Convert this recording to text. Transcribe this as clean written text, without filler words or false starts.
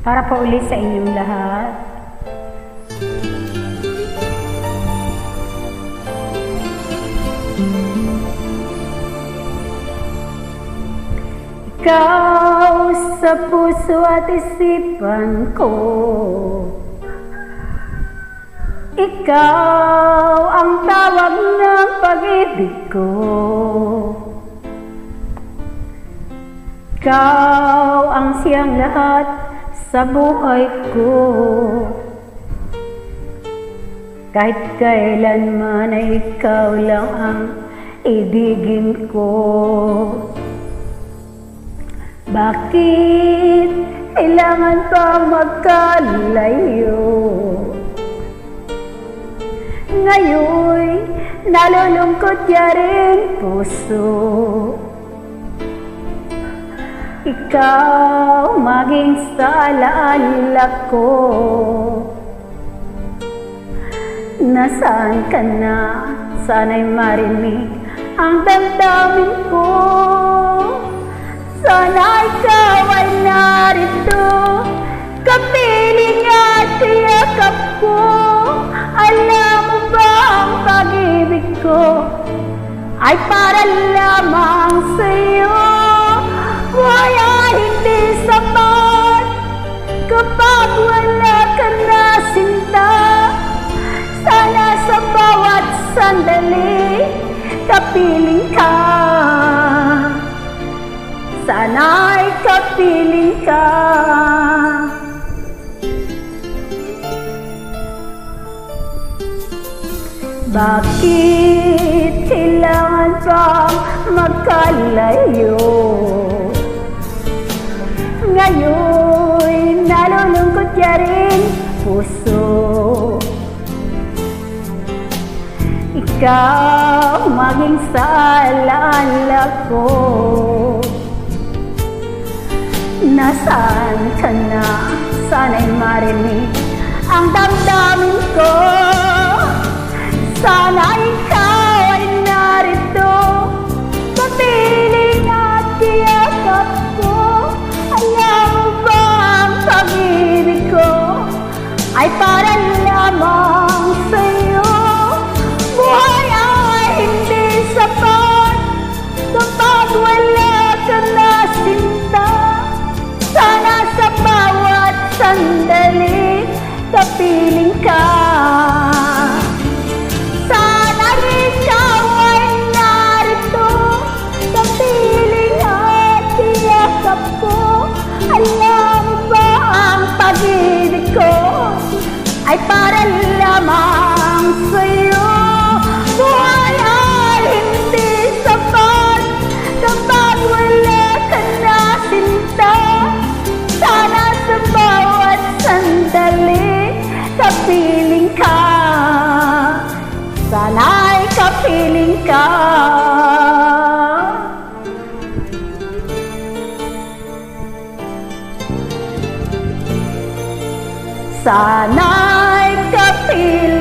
Para po ulit sa inyong lahat. Ikaw sa puso at isipan ko, ikaw ang tawag ng pag-ibig ko. Ikaw ang siyang lahat sa buhay ko. Kahit kailanman ay ikaw lang ang ibigin ko. Bakit kailangan pa magkalayo? Ngayon nalulungkot niya rin puso. Ikaw maging sa alaala ko. Nasaan ka na? Sana'y marinig ang damdamin ko. Sana ikaw ay narito, kapiling at tiyakap ko. Alam mo ba ang pag-ibig ko ay para lamang sa'yo? Kaya hindi sapat kapag wala ka na sinta. Sana sa bawat sandali kapiling ka. Sana'y kapiling ka. Bakit kailangan pang magkalayo? Ngayon nalulungkot niya rin puso. Ikaw maging sa alaala ko. Nasaan ka na? Sana'y marinig ang damdamin ko. Sana ikaw ay narito, kapiling at tiyakap ko. Alam mo ba ang pag-ibig ko ay para lamang sa'yo? Buhay ay hindi sapat kapag wala ka na sinta. Sana sa bawat sandali kapiling ka. Sana ikaw ay narito, kapiling at tiyakap ko. Alam mo ba ang pag-ibig ko ay para lamang sa'yo? Buhay ay hindi sapat kapag wala ka na sinta. Sana sa bawat sandali kapiling ka. Sana'y kapiling ka. Sana'y kapiling